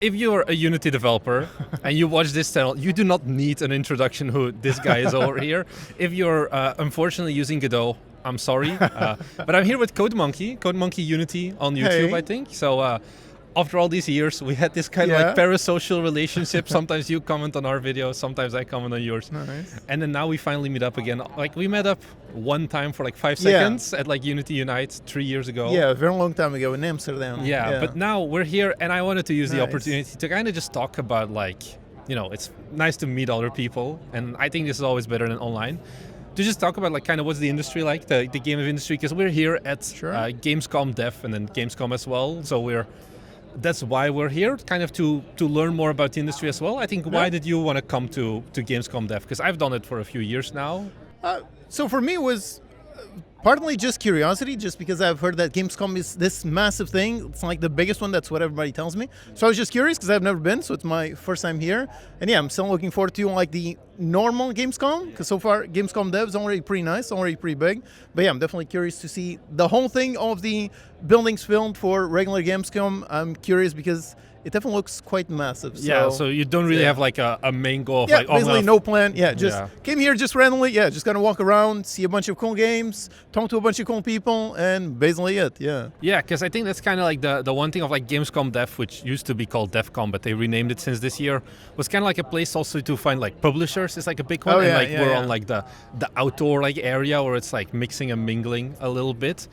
if you're a Unity developer and you watch this channel, you do not need an introduction who this guy is over here. If you're unfortunately using Godot, I'm sorry. But I'm here with CodeMonkey Unity on YouTube, Hey. I think. So after all these years, we had this kind of like parasocial relationship. Sometimes you comment on our videos, sometimes I comment on yours. Nice. And then now we finally meet up again. Like we met up one time for like 5 seconds at like Unity Unite 3 years ago. Yeah, a very long time ago in Amsterdam. Yeah, but now we're here and I wanted to use the Nice. opportunity to kind of just talk about like, you know, it's nice to meet other people. And I think this is always better than online. To just talk about like kind of what's the industry like, the game of industry, because we're here at Gamescom Dev and then Gamescom as well. So that's why we're here, kind of to learn more about the industry as well. I think, why did you want to come to Gamescom Dev? Because I've done it for a few years now. So for me, it was partly just curiosity, just because I've heard that Gamescom is this massive thing. It's like the biggest one. That's what everybody tells me. So I was just curious because I've never been, so it's my first time here. And yeah, I'm still looking forward to like the normal Gamescom, because so far Gamescom Dev is already pretty nice, already pretty big. But yeah, I'm definitely curious to see the whole thing, all of the buildings filmed for regular Gamescom. I'm curious because it definitely looks quite massive. So you don't really have like a main goal of yeah, like, basically no plan. Yeah, just Yeah. came here just randomly. Yeah, just gonna walk around, see a bunch of cool games, talk to a bunch of cool people, and basically it. Yeah. Yeah, because I think that's kind of like the one thing of like Gamescom Dev, which used to be called DevCon, but they renamed it since this year, was kind of like a place also to find like publishers. It's like a big one, Oh, and yeah, like yeah, we're yeah. on like the outdoor like area where it's like mixing and mingling a little bit.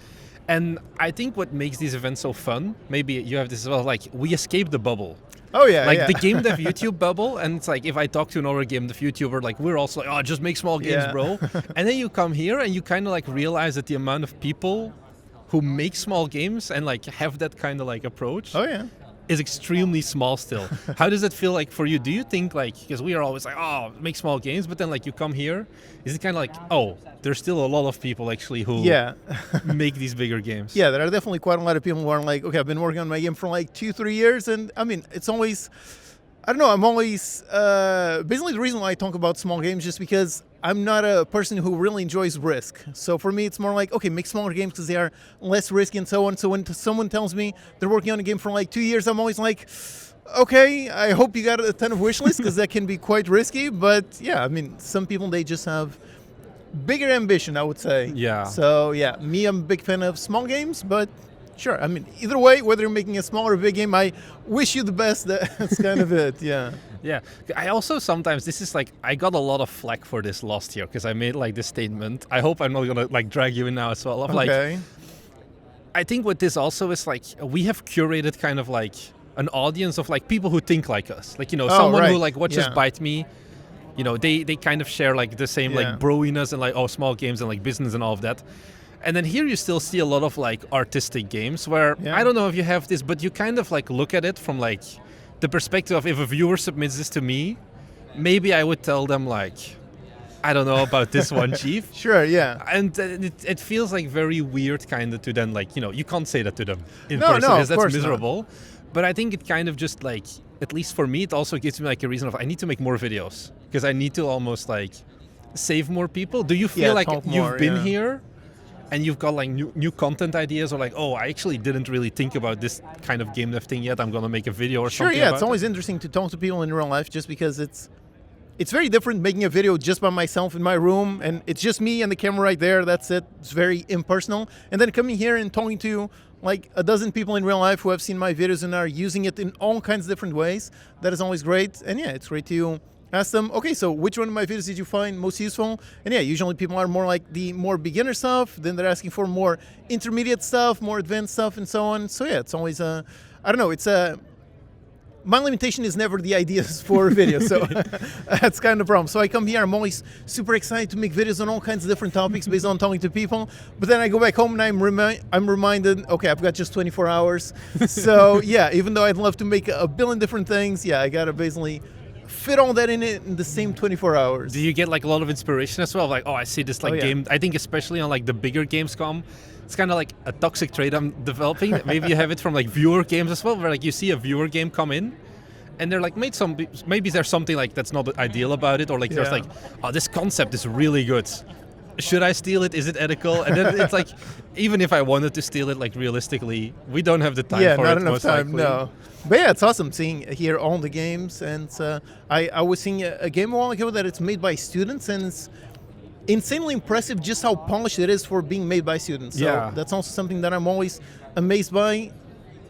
And I think what makes these events so fun, maybe you have this as well, like we escape the bubble. Oh yeah. Like yeah. the GameDev YouTube bubble, and it's like if I talk to another GameDev YouTuber, like we're also like, oh, just make small games, Yeah. bro. And then you come here and you kind of like realize that the amount of people who make small games and like have that kind of like approach Oh yeah. is extremely small still. How does it feel like for you? Do you think like, because we are always like, oh, make small games, but then like you come here, is it kind of like, oh, there's still a lot of people actually who Yeah. make these bigger games? Yeah, there are definitely quite a lot of people who are like, okay, I've been working on my game for like 2-3 years, and I mean, it's always, I don't know, I'm always, basically the reason why I talk about small games just because I'm not a person who really enjoys risk. So for me, it's more like, okay, make smaller games because they are less risky and so on. So when someone tells me they're working on a game for like 2 years, I'm always like, okay, I hope you got a ton of wish lists because that can be quite risky. But yeah, I mean, some people, they just have bigger ambition, I would say. Yeah. So yeah, me, I'm a big fan of small games, but sure. I mean, either way, whether you're making a small or a big game, I wish you the best. That's kind of it. Yeah. Yeah, I also sometimes, this is like, I got a lot of flack for this last year because I made like this statement. I hope I'm not gonna like drag you in now as well. Of like, Okay. I think what this also is like, we have curated kind of like an audience of like people who think like us. Like, you know, someone who right. like watches Yeah. Bite Me, you know, they kind of share like the same Yeah. like broiness and like, oh, small games and like business and all of that. And then here you still see a lot of like artistic games where, Yeah. I don't know if you have this, but you kind of like look at it from like the perspective of if a viewer submits this to me, maybe I would tell them like, I don't know about this one, chief. Sure. Yeah. And it feels like very weird kind of to then like, you know, you can't say that to them in No, person no, because of that's course not. miserable. But I think it kind of just like, at least for me, it also gives me like a reason of I need to make more videos because I need to almost like save more people. Do you feel Yeah, like talk you've more, been yeah. here and you've got like new content ideas or like, oh, I actually didn't really think about this kind of game dev thing yet. I'm going to make a video or Sure. something Yeah. about It's always interesting to talk to people in real life, just because it's very different making a video just by myself in my room and it's just me and the camera right there. That's it. It's very impersonal. And then coming here and talking to like a dozen people in real life who have seen my videos and are using it in all kinds of different ways. That is always great. And yeah, it's great to ask them, okay, so which one of my videos did you find most useful? And yeah, usually people are more like the more beginner stuff. Then they're asking for more intermediate stuff, more advanced stuff, and so on. So yeah, it's always I don't know, it's my limitation is never the ideas for videos, so that's kind of the problem. So I come here, I'm always super excited to make videos on all kinds of different topics based on talking to people. But then I go back home and I'm reminded, okay, I've got just 24 hours. So yeah, even though I'd love to make a billion different things, yeah, I gotta basically fit all that in it in the same 24 hours. Do you get like a lot of inspiration as well? Like, oh, I see this like Oh, yeah. game. I think especially on like the bigger Gamescom, it's kind of like a toxic trait I'm developing. Maybe you have it from like viewer games as well, where like you see a viewer game come in, and they're like, maybe there's something like that's not ideal about it, or like there's Yeah. like, oh, this concept is really good, should I steal it? Is it ethical? And then it's like, even if I wanted to steal it, like realistically, we don't have the time for it. Yeah, not enough most time, likely. no. But yeah, it's awesome seeing here all the games. And I was seeing a game a while ago that it's made by students, and it's insanely impressive just how polished it is for being made by students. So that's also something that I'm always amazed by.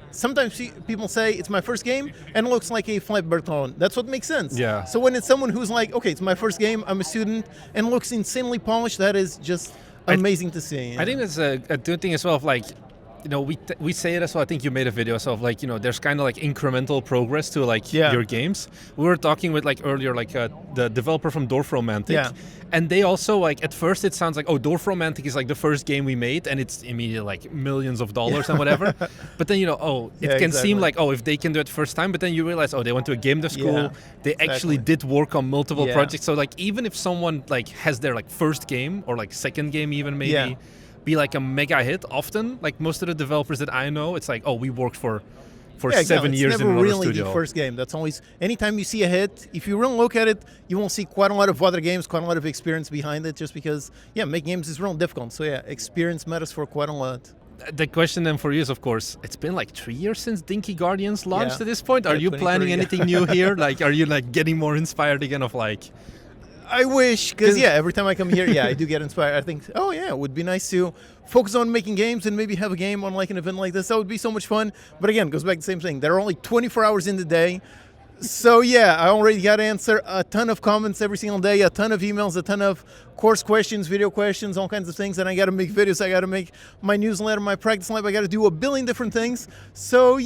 Sometimes people say it's my first game and it looks like a Flatbird clone. That's what makes sense. Yeah. So when it's someone who's like, okay, it's my first game, I'm a student, and looks insanely polished, that is just amazing to see. I think that's a good thing as well. Of like, you know, we say it as well. I think you made a video as well of like, you know, there's kind of like incremental progress to like your games. We were talking with like earlier, like the developer from DopplerFrog, and they also like at first it sounds like, oh, DopplerFrog is like the first game we made, and it's immediately like millions of dollars and whatever. But then, you know, oh, it can seem like, oh, if they can do it first time, but then you realize, oh, they went to a game dev school. They actually did work on multiple projects. So like even if someone like has their like first game or like second game even maybe be like a mega hit, often like most of the developers that I know, it's like, oh, we worked for 7 years in another really studio. The first game. That's always, anytime you see a hit, if you really look at it, you will see quite a lot of other games, quite a lot of experience behind it, just because, making games is real difficult. So experience matters for quite a lot. The question then for you is, of course, it's been like 3 years since Dinky Guardians launched at this point. Are you planning anything new here? Like, are you like getting more inspired again of like... I wish, because every time I come here, I do get inspired. I think, oh yeah, it would be nice to focus on making games and maybe have a game on like an event like this. That would be so much fun. But again, it goes back to the same thing. There are only 24 hours in the day. So I already got to answer a ton of comments every single day, a ton of emails, a ton of course questions, video questions, all kinds of things. And I got to make videos. I got to make my newsletter, my practice lab. I got to do a billion different things. So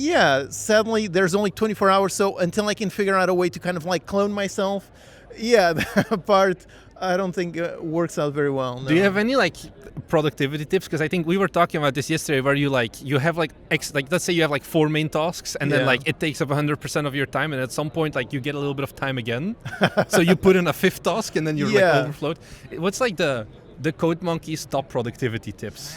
sadly, there's only 24 hours. So until I can figure out a way to kind of like clone myself, that part I don't think works out very well. No. Do you have any like productivity tips? Because I think we were talking about this yesterday, where you have like let's say you have like 4 main tasks, and then like it takes up 100% of your time, and at some point like you get a little bit of time again, so you put in a 5th task, and then you're like overflowed. What's like the Code Monkey's top productivity tips?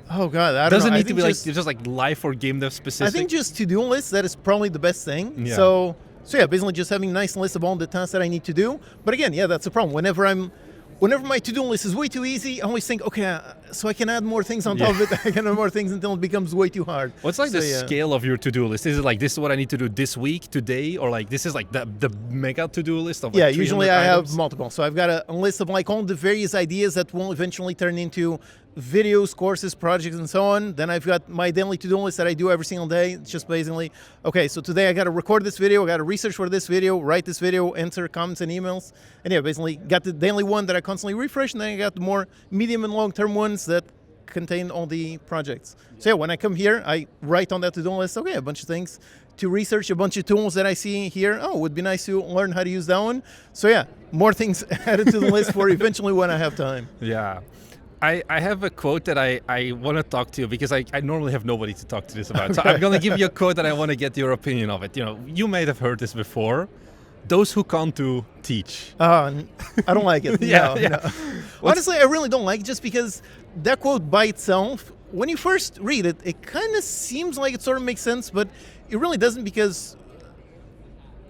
Oh God, I don't know. Doesn't need to be like just like live or game dev specific. I think just to-do list, that is probably the best thing. Yeah. So basically just having a nice list of all the tasks that I need to do. But again, that's a problem. Whenever my to-do list is way too easy, I always think, okay, so I can add more things on top of it. I can add more things until it becomes way too hard. What's like the scale of your to-do list? Is it like, this is what I need to do this week, today? Or like, this is like the mega to-do list of like usually I items? have multiple. So I've got a list of like all the various ideas that will eventually turn into videos, courses, projects, and so on. Then I've got my daily to-do list that I do every single day. It's just basically, okay, so today I got to record this video, I got to research for this video, write this video, answer comments and emails. And basically got the daily one that I constantly refresh, and then I got the more medium and long-term ones that contain all the projects. So when I come here, I write on that to-do list, okay, a bunch of things to research, a bunch of tools that I see here. Oh, it would be nice to learn how to use that one. So more things added to the list for eventually when I have time. Yeah. I have a quote that I want to talk to you, because I normally have nobody to talk to this about. So I'm going to give you a quote that I want to get your opinion of it. You know, you may have heard this before. Those who can't do, teach. I don't like it. No. Honestly, I really don't like it, just because that quote by itself, when you first read it, it kind of seems like it sort of makes sense, but it really doesn't, because,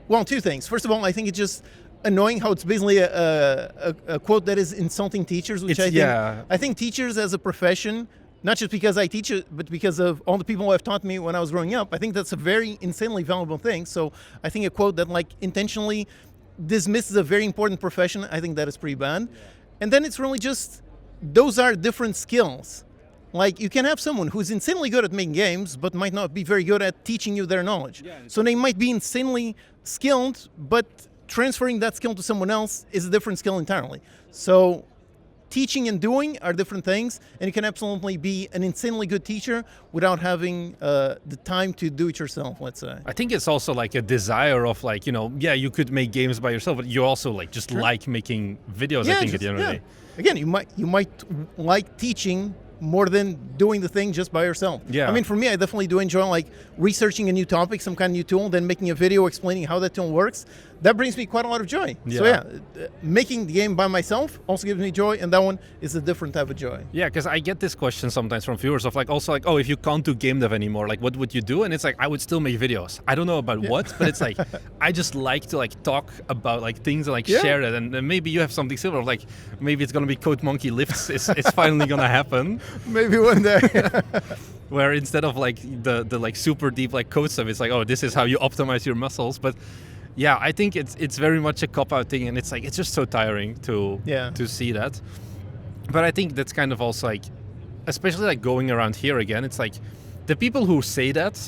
well, 2 things. First of all, I think it's just annoying how it's basically a quote that is insulting teachers, which I think teachers as a profession, not just because I teach it, but because of all the people who have taught me when I was growing up, I think that's a very insanely valuable thing. So I think a quote that like intentionally dismisses a very important profession, I think that is pretty bad. And then it's really just, those are different skills. Like, you can have someone who's insanely good at making games, but might not be very good at teaching you their knowledge. So they might be insanely skilled, but transferring that skill to someone else is a different skill entirely. So teaching and doing are different things, and you can absolutely be an insanely good teacher without having the time to do it yourself, let's say. I think it's also like a desire of like, you know, you could make games by yourself, but you also like just like making videos, I think, at the end of the day. Again, you might like teaching more than doing the thing just by yourself. I mean, for me, I definitely do enjoy like researching a new topic, some kind of new tool, then making a video explaining how that tool works. that brings me quite a lot of joy. So making the game by myself also gives me joy, and that one is a different type of joy. Yeah, because I get this question sometimes from viewers of like, also like, oh, if you can't do game dev anymore, like what would you do? And it's like, I would still make videos. I don't know about what, but it's like, I just like to like talk about like things and like share it. And maybe you have something similar, like maybe it's gonna be Code Monkey Lifts. It's finally gonna happen. Maybe one day. Where instead of like the like super deep like code stuff, it's like, oh, this is how you optimize your muscles. But yeah, I think it's very much a cop-out thing, and it's like it's just so tiring to see that. But I think that's kind of also like, especially like going around here again, it's like the people who say that,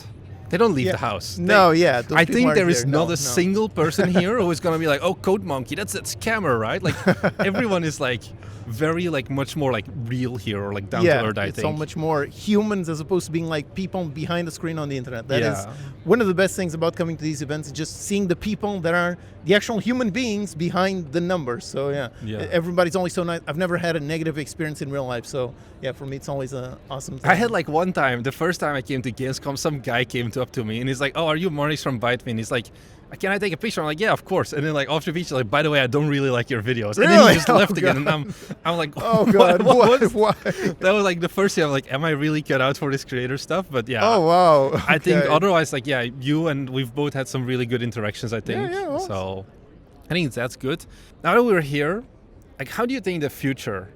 they don't leave the house. I think there is not a single person here who is gonna be like, oh, Code Monkey, that's scammer, right? Like everyone is like very like much more like real here, or like down to earth. I think so much more humans as opposed to being like people behind the screen on the internet. That is one of the best things about coming to these events, is just seeing the people that are the actual human beings behind the numbers. So everybody's always so nice. I've never had a negative experience in real life, so yeah, for me it's always an awesome thing. I had like one time, the first time I came to Gamescom, some guy came up to me and he's like, oh, are you Maurice from Byte Me? And he's like, can I take a picture? I'm like, yeah, of course. And then like after the picture, like, by the way, I don't really like your videos. And then he just left again. And I'm like, oh god, why? That was like the first thing. I'm like, am I really cut out for this creator stuff? But yeah. Oh wow. Okay. I think otherwise, like, yeah, you and we've both had some really good interactions, I think. Awesome. So I think that's good. Now that we're here, like, how do you think the future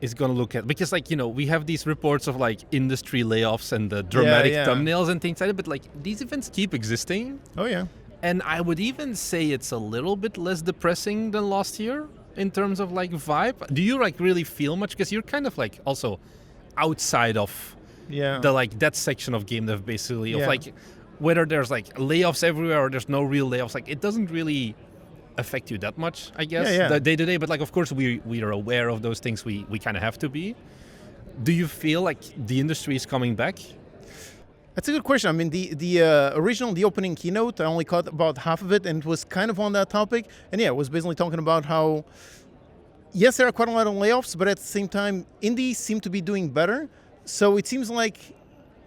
is going to look at? Because like, you know, we have these reports of like industry layoffs and the dramatic thumbnails and things like that, but like these events keep existing. Oh yeah. And I would even say it's a little bit less depressing than last year in terms of like vibe. Do you like really feel much? Because you're kind of like also outside of the like that section of game dev basically, of like whether there's like layoffs everywhere or there's no real layoffs. Like it doesn't really affect you that much, I guess, the day to day. But like, of course, we are aware of those things. We kind of have to be. Do you feel like the industry is coming back? That's a good question. I mean, the original, the opening keynote, I only caught about half of it, and it was kind of on that topic. And yeah, it was basically talking about how, yes, there are quite a lot of layoffs, but at the same time, indies seem to be doing better. So it seems like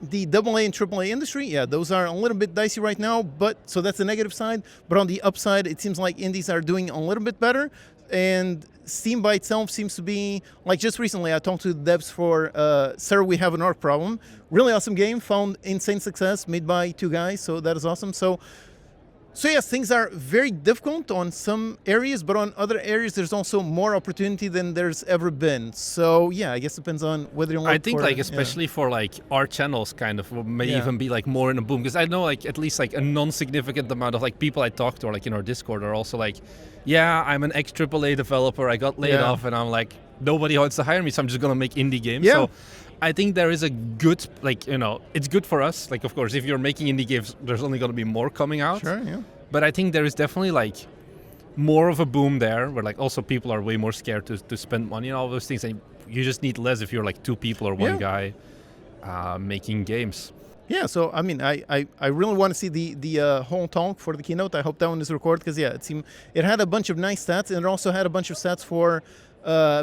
the AA and AAA industry, those are a little bit dicey right now, but so that's the negative side. But on the upside, it seems like indies are doing a little bit better. And Steam by itself seems to be, like just recently I talked to the devs for Sir, We Have an Art Problem. Really awesome game, found insane success, made by two guys, so that is awesome. So yes, things are very difficult on some areas, but on other areas there's also more opportunity than there's ever been. So yeah, I guess it depends on whether you want. I think like especially for like our channels kind of may even be like more in a boom, because I know like at least like a non-significant amount of like people I talk to or like in our Discord are also like, yeah, I'm an ex-AAA developer, I got laid off, and I'm like, nobody wants to hire me, so I'm just gonna make indie games. So I think there is a good, like, you know, it's good for us. Like, of course, if you're making indie games, there's only going to be more coming out. Sure, yeah. But I think there is definitely, like, more of a boom there, where, like, also people are way more scared to spend money on all those things. And you just need less if you're, like, two people or one guy making games. Yeah, so, I mean, I really want to see the whole talk for the keynote. I hope that one is recorded, because, it seemed it had a bunch of nice stats, and it also had a bunch of stats for...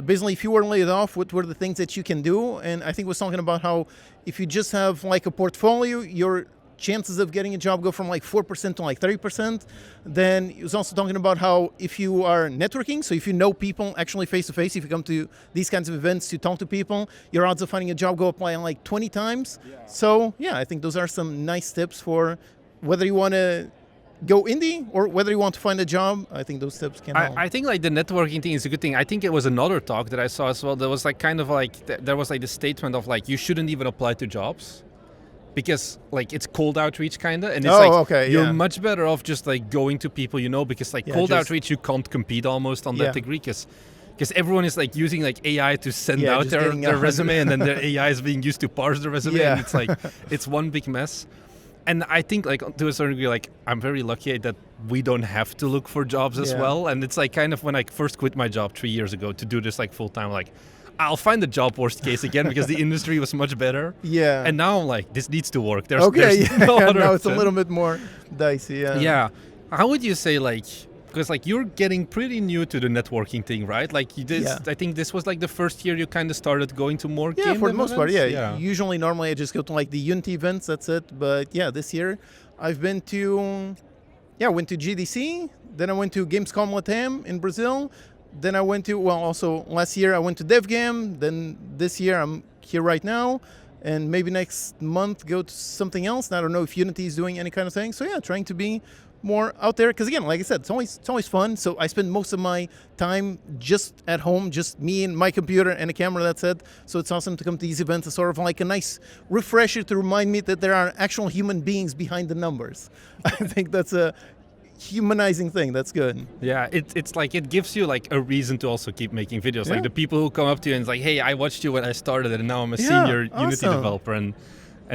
basically, if you were laid off, what were the things that you can do? And I think it was talking about how if you just have like a portfolio, your chances of getting a job go from like 4% to like 30%. Then he was also talking about how if you are networking, so if you know people actually face to face, if you come to these kinds of events to talk to people, your odds of finding a job go up by like 20 times. Yeah. So yeah, I think those are some nice tips for whether you want to go indie or whether you want to find a job. I think those tips can help. I think like the networking thing is a good thing. I think it was another talk that I saw as well. There was like kind of like, there was like the statement of like, you shouldn't even apply to jobs because like it's cold outreach kind of. And it's you're much better off just like going to people you know, because like cold outreach, you can't compete almost on that degree, because everyone is like using like AI to send out their resume, and then their AI is being used to parse the resume, and it's like, it's one big mess. And I think like to a certain degree, like I'm very lucky that we don't have to look for jobs as well. And it's like kind of when I first quit my job 3 years ago to do this like full time, like I'll find a job worst case again because the industry was much better. Yeah. And now I'm like, this needs to work. There's no other now it's a little bit more dicey. Yeah. How would you say like, because like you're getting pretty new to the networking thing, right? Like you did, I think this was like the first year you kind of started going to more game for the most part, yeah. Usually, normally I just go to like the Unity events, that's it. But yeah, this year I've been to I went to GDC. Then I went to Gamescom Latam in Brazil. Then I went to, also last year I went to DevGam. Then this year I'm here right now. And maybe next month go to something else. I don't know if Unity is doing any kind of thing. So yeah, trying to be more out there. Because again, like I said, it's always fun. So I spend most of my time just at home, just me and my computer and a camera, that's it. So it's awesome to come to these events. It's sort of like a nice refresher to remind me that there are actual human beings behind the numbers. I think that's a humanizing thing. That's good. Yeah, it's like it gives you like a reason to also keep making videos. Like the people who come up to you and it's like, hey, I watched you when I started and now I'm a senior Unity developer and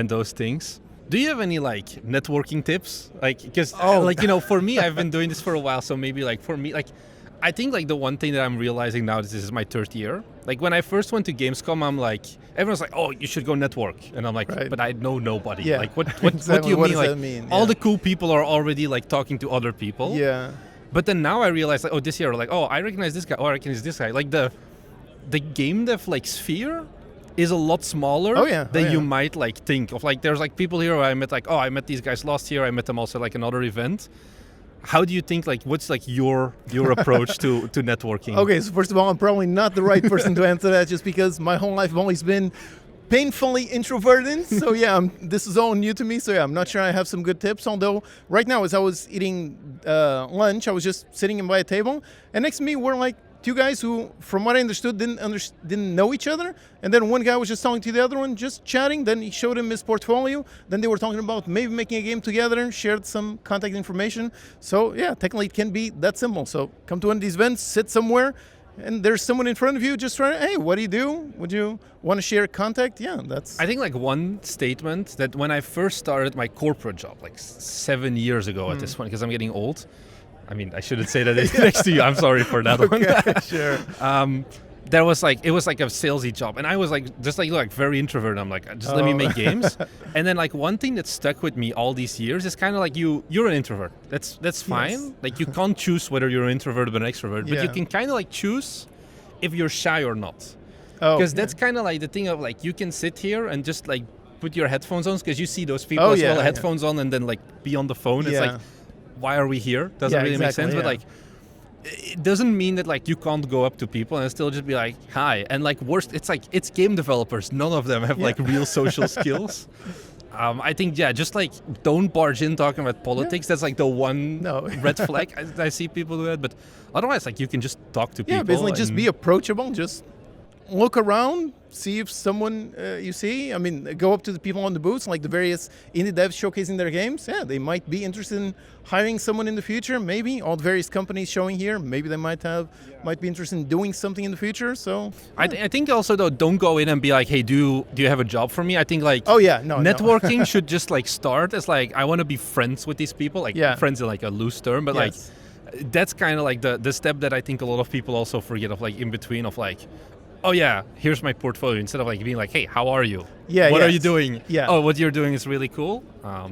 those things. Do you have any like networking tips? Like, because like, you know, for me, I've been doing this for a while. So maybe like for me, like, I think like the one thing that I'm realizing now is this is my third year. Like when I first went to Gamescom, I'm like, everyone's like, oh, you should go network. And I'm like, but I know nobody. Yeah. Like what Exactly. do you What mean? does Like that mean? all the cool people are already like talking to other people. Yeah. But then now I realize like, oh, this year, like, oh, I recognize this guy, oh, I recognize this guy. Like the game dev like sphere is a lot smaller than you might like think of. Like there's like people here who I met like, oh, I met these guys last year. I met them also like another event. How do you think, like, what's like your approach to networking? Okay, so first of all, I'm probably not the right person to answer that just because my whole life I've always been painfully introverted. So yeah, this is all new to me. So yeah, I'm not sure I have some good tips. Although right now as I was eating lunch, I was just sitting by a table and next to me were like two guys who, from what I understood, didn't know each other. And then one guy was just talking to the other one, just chatting. Then he showed him his portfolio. Then they were talking about maybe making a game together, shared some contact information. So yeah, technically it can be that simple. So come to one of these events, sit somewhere, and there's someone in front of you just trying, hey, what do you do? Would you want to share contact? Yeah, that's... I think like one statement that when I first started my corporate job, like 7 years ago at this point, because I'm getting old, I mean, I shouldn't say that next to you. I'm sorry for that one. Sure. There was like, it was like a salesy job. And I was like, just like very introverted. I'm like, just let me make games. And then like one thing that stuck with me all these years is kind of like you're an introvert. That's fine. Yes. Like you can't choose whether you're an introvert or an extrovert, but you can kind of like choose if you're shy or not. Because that's kind of like the thing of like, you can sit here and just like put your headphones on because you see those people as well, headphones on and then like be on the phone. It's like, why are we here? Doesn't really make sense. But like, it doesn't mean that like you can't go up to people and still just be like, hi. And like worst, it's like, it's game developers. None of them have like real social skills. I think, just like don't barge in talking about politics. That's like the one red flag. I see people do that. But otherwise, like you can just talk to people. Yeah, basically just be approachable. Just look around, see if someone you see. I mean, go up to the people on the booths, like the various indie devs showcasing their games. Yeah, they might be interested in hiring someone in the future. Maybe all the various companies showing here. Maybe they might be interested in doing something in the future. So I think also though, don't go in and be like, hey, do you have a job for me? I think like networking should just like start as like I want to be friends with these people. Like friends is like a loose term, but like that's kind of like the step that I think a lot of people also forget of, like in between of like, oh yeah, here's my portfolio, instead of like being like, hey, how are you? What are you doing? Oh, what you're doing is really cool. I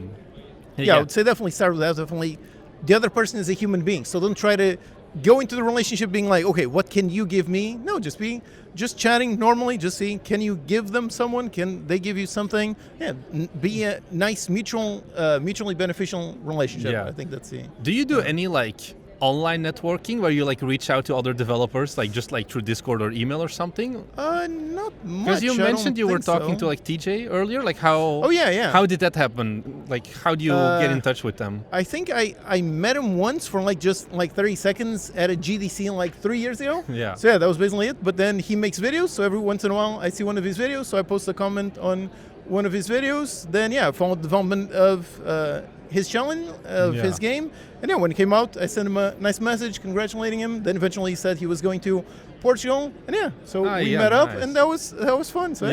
would say definitely start with that. Definitely, the other person is a human being, so don't try to go into the relationship being like, okay, what can you give me? No, just chatting normally, just see, can you give them someone? Can they give you something? Yeah, be a nice mutually beneficial relationship. I think that's the... Do you do any like online networking where you like reach out to other developers, like just like through Discord or email or something? Not much. Because you mentioned you were talking to like TJ earlier. Like how? Oh yeah. How did that happen? Like how do you get in touch with them? I think I met him once for like just like 30 seconds at a GDC like 3 years ago. Yeah. So yeah, that was basically it. But then he makes videos, so every once in a while I see one of his videos, so I post a comment on one of his videos. Then I followed the development of his challenge of his game. And when it came out, I sent him a nice message congratulating him. Then eventually he said he was going to Portugal. And so we met up, and that was fun. So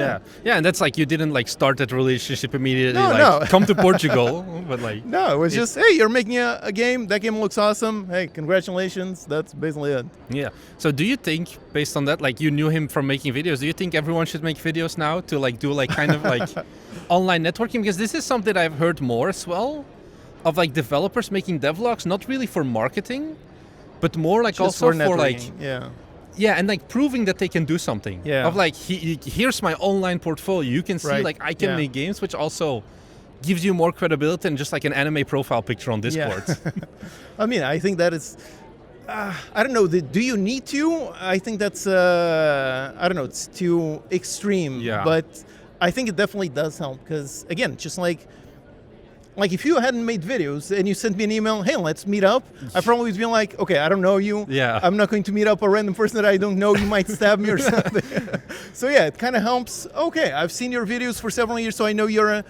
and that's like you didn't like start that relationship immediately. No. Come to Portugal, but like no, it was just, hey, you're making a game. That game looks awesome. Hey, congratulations. That's basically it. Yeah. So do you think, based on that, like you knew him from making videos, do you think everyone should make videos now to like do like kind of like online networking? Because this is something I've heard more as well, of like developers making devlogs, not really for marketing, but more like just also for like and like proving that they can do something. Of like here's my online portfolio. You can see like I can make games, which also gives you more credibility than just like an anime profile picture on Discord. Yeah. I mean, I think that is, I don't know, do you need to? I think that's, I don't know, it's too extreme. Yeah. But I think it definitely does help because, again, just like if you hadn't made videos and you sent me an email, hey, let's meet up, I probably would be like, okay, I don't know you. Yeah. I'm not going to meet up a random person that I don't know. You might stab me or something. So yeah, it kind of helps. Okay, I've seen your videos for several years, so I know you're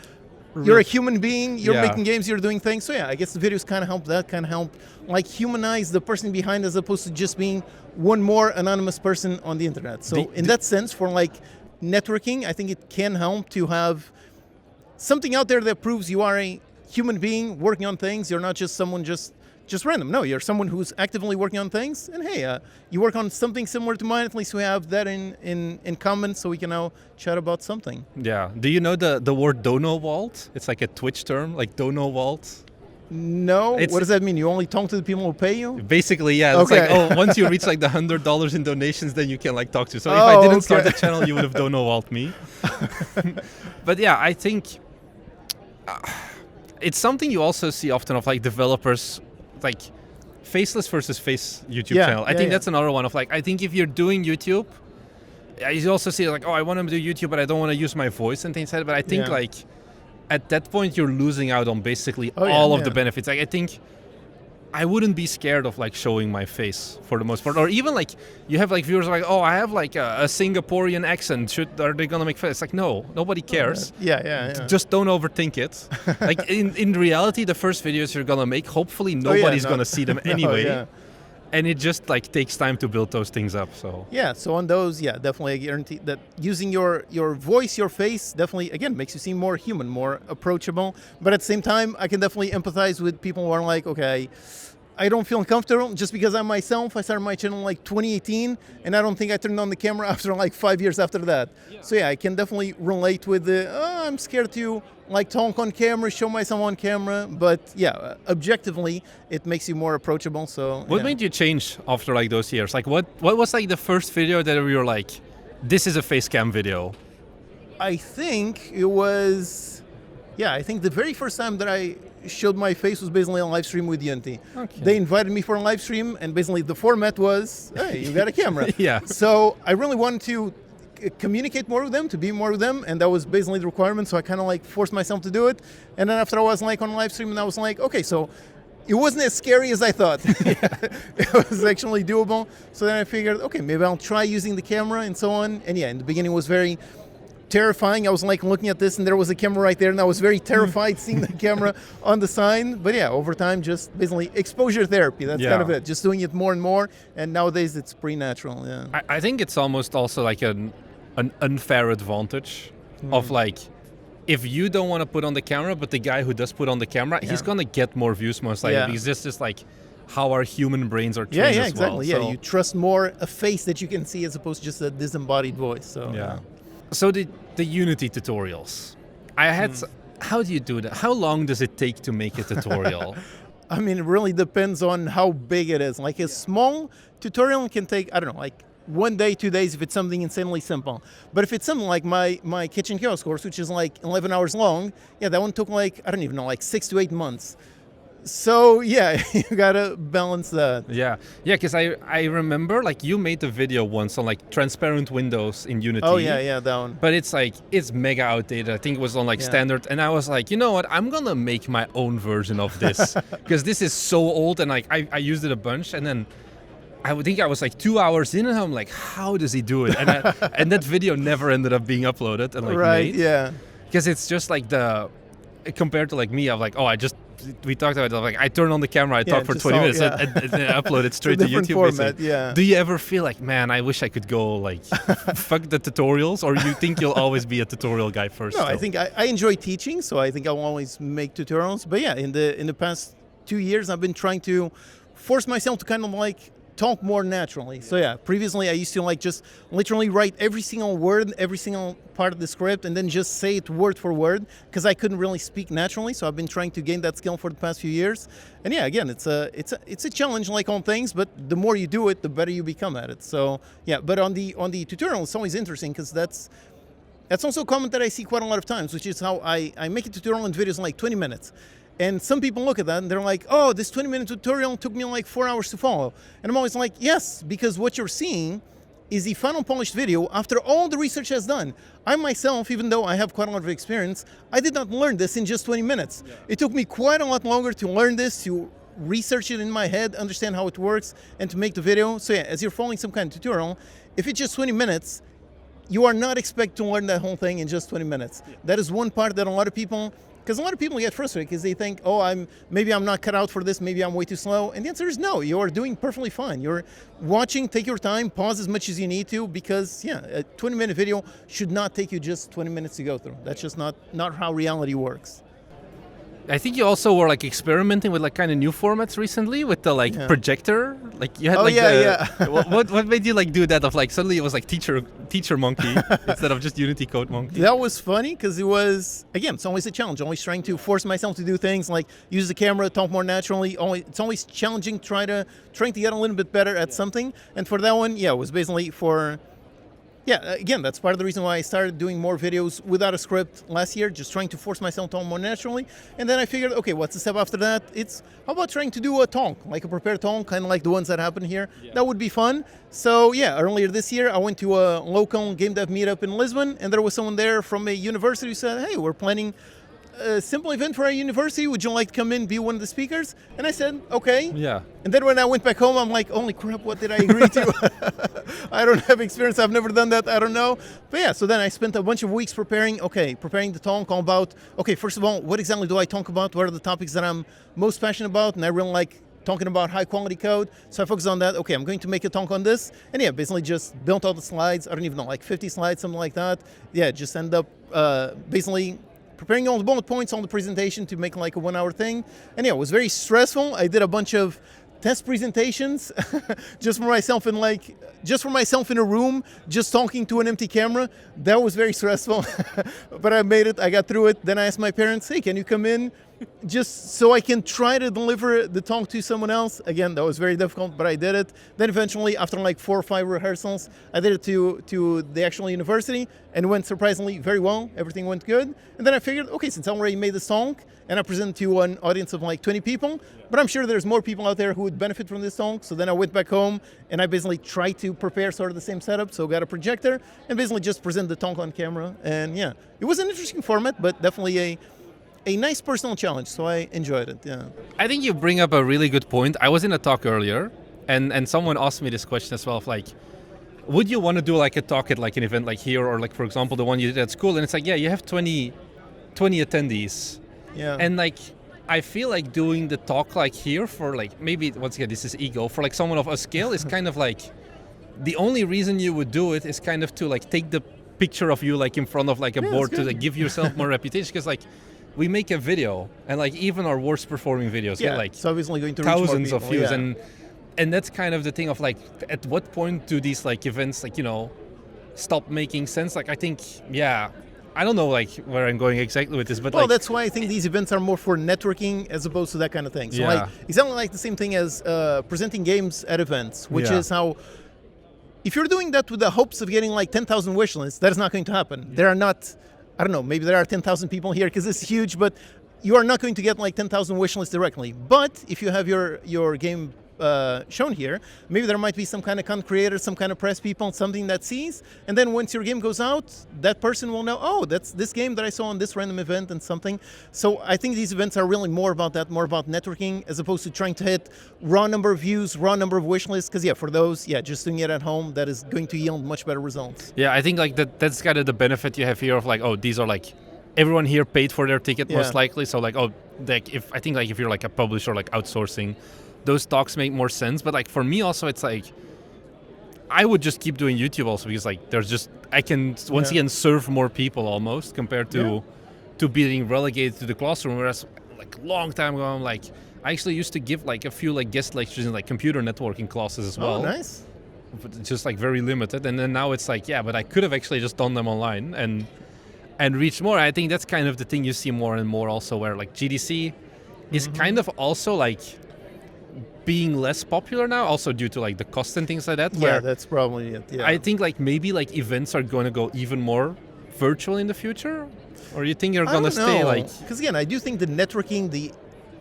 a human being. You're making games. You're doing things. So yeah, I guess the videos kind of help. That kind of help, like humanize the person behind, as opposed to just being one more anonymous person on the internet. So in that sense, for like networking, I think it can help to have something out there that proves you are a human being working on things. You're not just someone just random. No, you're someone who's actively working on things. And hey, you work on something similar to mine. At least we have that in common, so we can now chat about something. Yeah. Do you know the word dono vault? It's like a Twitch term, like dono vault. No. What does that mean? You only talk to the people who pay you? Basically, yeah. It's okay. like, once you reach like the $100 in donations, then you can like talk to. So if I didn't start the channel, you would have dono vault me. But yeah, I think it's something you also see often of like developers, like faceless versus face YouTube channel. I think that's another one of like, I think if you're doing YouTube, you also see like, I want to do YouTube, but I don't want to use my voice and things like that. But I think like at that point, you're losing out on basically all of the benefits. Like I think I wouldn't be scared of like showing my face for the most part, or even like you have like viewers like, I have like a Singaporean accent. Are they gonna make fun? It's like, no, nobody cares. Just don't overthink it. Like in reality, the first videos you're gonna make, hopefully nobody's gonna see them anyway. And it just like takes time to build those things up. So so on those, definitely I guarantee that using your voice, your face, definitely again makes you seem more human, more approachable. But at the same time, I can definitely empathize with people who are like, okay, I don't feel uncomfortable just because I'm myself. I started my channel in like 2018, and I don't think I turned on the camera after like 5 years after that. So I can definitely relate with I'm scared to like talk on camera, show myself on camera. But objectively, it makes you more approachable. So what made you change after like those years? Like what was like the first video that you were like, this is a face cam video? I think it was, I think the very first time that I showed my face was basically on live stream with Yuntee. Okay. They invited me for a live stream, and basically the format was, hey, you got a camera. So I really wanted to communicate more with them, to be more with them, and that was basically the requirement. So I kind of like forced myself to do it. And then after I was like on live stream, and I was like, okay, so it wasn't as scary as I thought. It was actually doable. So then I figured, okay, maybe I'll try using the camera and so on. And in the beginning it was very terrifying. I was like looking at this and there was a camera right there, and I was very terrified seeing the camera on the sign. But over time, just basically exposure therapy. That's kind of it. Just doing it more and more, and nowadays it's pretty natural. I think it's almost also like an unfair advantage of like, if you don't want to put on the camera, but the guy who does put on the camera, he's gonna get more views most likely, because this is like how our human brains are trained as exactly. well. You trust more a face that you can see as opposed to just a disembodied voice. So So the Unity tutorials, I had. How do you do that? How long does it take to make a tutorial? I mean, it really depends on how big it is. Like a small tutorial can take, I don't know, like 1 day, 2 days if it's something insanely simple. But if it's something like my kitchen kiosk course, which is like 11 hours long, that one took like, I don't even know, like 6 to 8 months. So you gotta balance that. Because I remember like you made a video once on like transparent windows in Unity. Oh that one. But it's mega outdated. I think it was on like standard, and I was like, you know what, I'm gonna make my own version of this because this is so old, and like I used it a bunch, and then I would think I was like 2 hours in, and I'm like, how does he do it? And and that video never ended up being uploaded and like made. Because it's just like compared to like me, I'm like, we talked about it, like I turn on the camera, I talk for 20 minutes and then I upload it straight to YouTube. Format, Do you ever feel like, man, I wish I could go like fuck the tutorials, or you think you'll always be a tutorial guy first? No, I think I enjoy teaching, so I think I'll always make tutorials. But in the past 2 years, I've been trying to force myself to kind of like talk more naturally. So previously I used to like just literally write every single word, every single part of the script, and then just say it word for word, because I couldn't really speak naturally. So I've been trying to gain that skill for the past few years. And again, it's a challenge like on things, but the more you do it, the better you become at it. So but on the tutorial, it's always interesting because that's, That's also a comment that I see quite a lot of times, which is how I make a tutorial in videos in like 20 minutes. And some people look at that and they're like, oh, this 20-minute tutorial took me like 4 hours to follow. And I'm always like, yes, because what you're seeing is the final polished video after all the research has done. I myself, even though I have quite a lot of experience, I did not learn this in just 20 minutes. Yeah. It took me quite a lot longer to learn this, to research it in my head, understand how it works, and to make the video. So yeah, as you're following some kind of tutorial, if it's just 20 minutes, you are not expected to learn that whole thing in just 20 minutes. Yeah. That is one part that a lot of people, because a lot of people get frustrated because they think, oh, maybe I'm not cut out for this, maybe I'm way too slow. And the answer is no, you are doing perfectly fine. You're watching, take your time, pause as much as you need to, because yeah, a 20-minute video should not take you just 20 minutes to go through. That's just not how reality works. I think you also were like experimenting with like kind of new formats recently with the like projector. Like you had what made you like do that? Of like suddenly it was like teacher monkey instead of just Unity code monkey. That was funny because it was, again, it's always a challenge. Always trying to force myself to do things like use the camera, talk more naturally. It's always challenging, trying to get a little bit better at something. And for that one, yeah, it was basically for. Yeah, again, that's part of the reason why I started doing more videos without a script last year, just trying to force myself to talk more naturally. And then I figured, okay, what's the step after that? It's, how about trying to do a talk, like a prepared talk, kind of like the ones that happen here. Yeah. That would be fun. So yeah, earlier this year, I went to a local game dev meetup in Lisbon, and there was someone there from a university who said, hey, we're planning a simple event for our university. Would you like to come in, be one of the speakers? And I said, okay. Yeah. And then when I went back home, I'm like, holy crap, what did I agree to? I don't have experience. I've never done that. I don't know. But yeah, so then I spent a bunch of weeks preparing the talk all about, okay, first of all, what exactly do I talk about? What are the topics that I'm most passionate about? And I really like talking about high quality code. So I focused on that. Okay, I'm going to make a talk on this. And yeah, basically just built all the slides. I don't even know, like 50 slides, something like that. Yeah, just end up basically preparing all the bullet points on the presentation to make like a 1 hour thing. And yeah, it was very stressful. I did a bunch of test presentations just for myself in a room, just talking to an empty camera. That was very stressful, but I made it, I got through it. Then I asked my parents, hey, can you come in just so I can try to deliver the talk to someone else? Again, that was very difficult, but I did it. Then eventually, after like 4 or 5 rehearsals, I did it to the actual university, and it went surprisingly very well. Everything went good. And then I figured, okay, since I already made this talk, and I presented to an audience of like 20 people, but I'm sure there's more people out there who would benefit from this talk. So then I went back home, and I basically tried to prepare sort of the same setup. So got a projector, and basically just present the talk on camera. And yeah, it was an interesting format, but definitely a nice personal challenge, so I enjoyed it, yeah. I think you bring up a really good point. I was in a talk earlier, and someone asked me this question as well, of like, would you want to do like a talk at like an event like here, or like, for example, the one you did at school? And it's like, yeah, you have 20 attendees. Yeah. And like, I feel like doing the talk like here for like, maybe, once again, this is ego, for like someone of a scale is kind of like, the only reason you would do it is kind of to like take the picture of you like in front of like a board to like give yourself more reputation, because like, we make a video, and like even our worst performing videos get like it's obviously going to thousands reach of views, and that's kind of the thing of like, at what point do these like events like, you know, stop making sense? Like I think, yeah, I don't know like where I'm going exactly with this, but well, that's why I think these events are more for networking as opposed to that kind of thing. So like exactly like the same thing as presenting games at events, which is how, if you're doing that with the hopes of getting like 10,000 wish lists, that is not going to happen. There are not, I don't know, maybe there are 10,000 people here because it's huge, but you are not going to get like 10,000 wish lists directly. But if you have your game shown here, maybe there might be some kind of content creator, some kind of press people, something that sees, and then once your game goes out, that person will know, oh, that's this game that I saw on this random event and something. So I think these events are really more about that, more about networking, as opposed to trying to hit raw number of views, raw number of wish lists, because yeah, for those, yeah, just doing it at home, that is going to yield much better results. Yeah, I think like that's kind of the benefit you have here of like, oh, these are like, everyone here paid for their ticket most likely, so like, oh, like if you're like a publisher, like outsourcing, those talks make more sense. But like for me also, it's like, I would just keep doing YouTube also, because like there's just, I can once again serve more people almost compared to being relegated to the classroom. Whereas like a long time ago, I'm like, I actually used to give like a few like guest lectures in like computer networking classes as well. Oh, nice. But just like very limited. And then now it's like, yeah, but I could have actually just done them online and reached more. I think that's kind of the thing you see more and more also, where like GDC is kind of also like being less popular now, also due to like the cost and things like that. Yeah, that's probably it. Yeah. I think like maybe like events are going to go even more virtual in the future? Or you think you're going to stay like... Because again, I do think the networking, the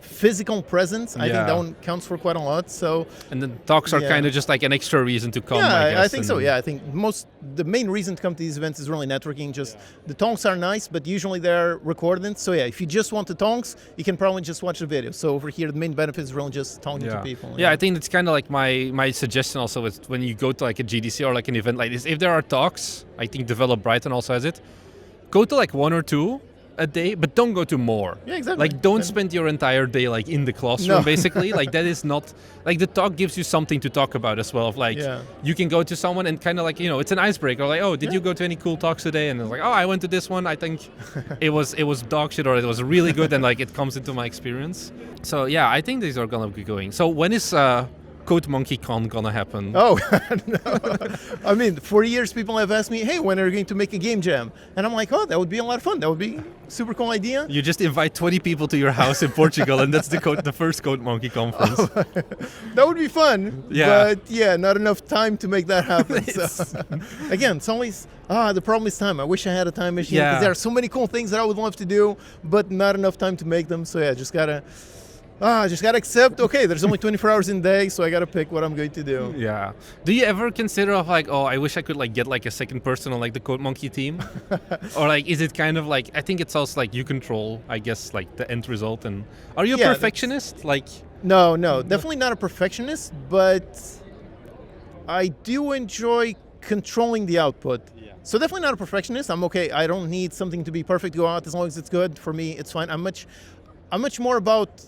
physical presence, I think that one counts for quite a lot. So, and the talks are kind of just like an extra reason to come, I guess. I think so. Yeah, I think the main reason to come to these events is really networking. Just the talks are nice, but usually they're recorded. So yeah, if you just want the talks, you can probably just watch the video. So over here, the main benefit is really just talking to people. Yeah, I think it's kind of like my suggestion also is when you go to like a GDC or like an event like this, if there are talks, I think Develop Brighton also has it, go to like 1 or 2 a day, but don't go to more. Yeah, exactly. Like, don't spend your entire day like in the classroom, basically. Like, that is not like the talk gives you something to talk about as well. Of like, you can go to someone and kind of like, you know, it's an icebreaker. Like, oh, did you go to any cool talks today? And it's like, oh, I went to this one. I think it was dog shit, or it was really good, and like it comes into my experience. So yeah, I think these are gonna be going. So when is Code Monkey Con gonna happen? Oh, no. I mean, for years people have asked me, hey, when are you going to make a game jam? And I'm like, oh, that would be a lot of fun. That would be a super cool idea. You just invite 20 people to your house in Portugal, and that's the first Code Monkey conference. That would be fun. Yeah. But yeah, not enough time to make that happen. So, again, it's always, the problem is time. I wish I had a time machine, because there are so many cool things that I would love to do, but not enough time to make them. So yeah, just gotta accept, okay, there's only 24 hours in the day, so I gotta pick what I'm going to do. Yeah. Do you ever consider of like, oh, I wish I could like get like a second person on like the Code Monkey team? Or like, is it kind of like, I think it's also like you control, I guess, like the end result. And are you a perfectionist? Like, No, definitely not a perfectionist, but I do enjoy controlling the output. So definitely not a perfectionist. I'm okay. I don't need something to be perfect to go out. As long as it's good, for me, it's fine. I'm much more about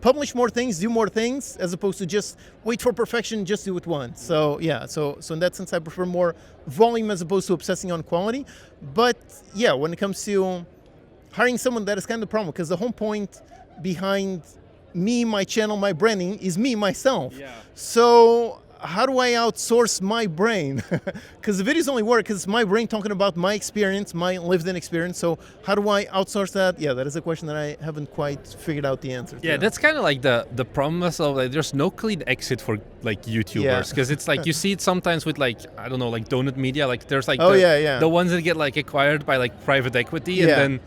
publish more things, do more things, as opposed to just wait for perfection, just do it once. So yeah, so in that sense, I prefer more volume as opposed to obsessing on quality. But yeah, when it comes to hiring someone, that is kind of the problem, because the whole point behind me, my channel, my branding is me, myself. Yeah. So how do I outsource my brain? Because the videos only work because it's my brain talking about my experience, my lived-in experience. So how do I outsource that? Yeah, that is a question that I haven't quite figured out the answer to. Yeah, that's kind of like the promise of like, there's no clean exit for like YouTubers, because it's like you see it sometimes with like, I don't know, like Donut Media. Like there's like the ones that get like acquired by like private equity, and then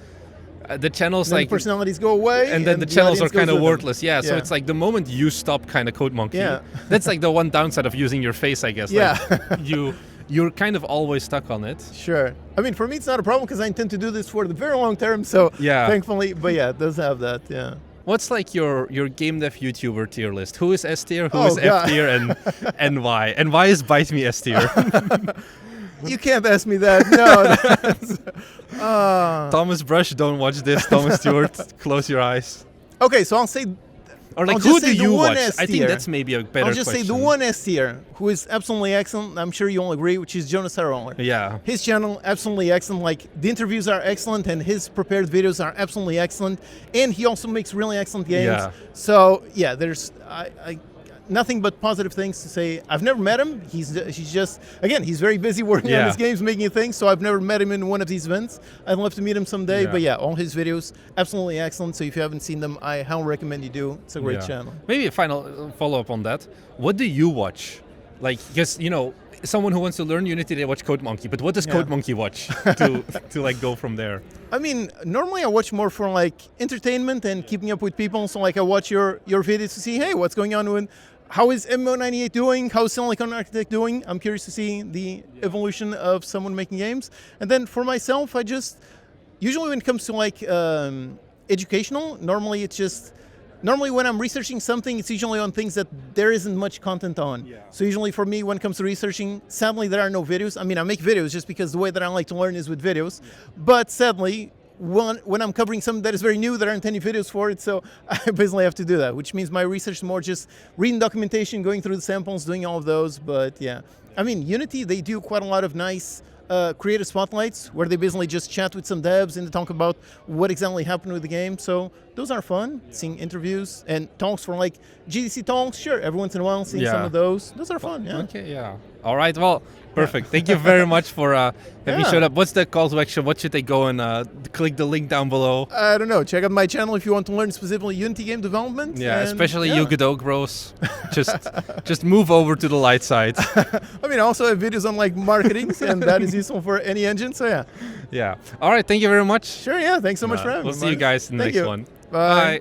the channels then like personalities go away, and then the channels are kind of worthless. Yeah, so it's like the moment you stop kind of Code Monkey, that's like the one downside of using your face, I guess. Yeah, like, you're kind of always stuck on it. Sure. I mean, for me, it's not a problem because I intend to do this for the very long term. So thankfully, but yeah, it does have that. Yeah. What's like your game dev YouTuber tier list? Who is S tier? Who is F tier? And why? And why is Bite Me S tier? You can't ask me that. No. Thomas Brush, don't watch this. Thomas Stewart, close your eyes. Okay, so I'll say... Or like, who do you watch? I think that's maybe a better question. I'll just say the one S tier, who is absolutely excellent, I'm sure you all agree, which is Jonas Roller. Yeah. His channel, absolutely excellent. Like, the interviews are excellent, and his prepared videos are absolutely excellent. And he also makes really excellent games. Yeah. So, yeah, there's... nothing but positive things to say. I've never met him. He's just, again, he's very busy working on his games, making things, so I've never met him in one of these events. I'd love to meet him someday, but yeah, all his videos, absolutely excellent. So if you haven't seen them, I highly recommend you do. It's a great channel. Maybe a final follow-up on that. What do you watch? Like, because, you know, someone who wants to learn Unity, they watch Code Monkey, but what does Code Monkey watch to like go from there? I mean, normally I watch more for like entertainment and keeping up with people. So like I watch your videos to see, hey, what's going on with, how is MMO98 doing? How is Silicon Architect doing? I'm curious to see the evolution of someone making games. And then for myself, I just, usually when it comes to like educational, normally when I'm researching something, it's usually on things that there isn't much content on. Yeah. So usually for me, when it comes to researching, sadly there are no videos. I mean, I make videos just because the way that I like to learn is with videos. Yeah. But sadly, when I'm covering something that is very new, there aren't any videos for it, so I basically have to do that, which means my research is more just reading documentation, going through the samples, doing all of those. But yeah, I mean, Unity, they do quite a lot of nice creative spotlights where they basically just chat with some devs and talk about what exactly happened with the game. So those are fun, seeing interviews and talks for like GDC talks. Sure, every once in a while, seeing some of those. Those are fun, yeah. Okay, yeah. All right, well, perfect. Thank you very much for having showed up. What's the call to action? What should they go and click the link down below? I don't know. Check out my channel if you want to learn specifically Unity game development. Yeah, especially you Godot bros. just move over to the light side. I mean, I also have videos on like marketing, and that is useful for any engine. So yeah. Yeah. All right. Thank you very much. Sure. Yeah. Thanks so much for having me. We'll see you guys in the next one. Bye.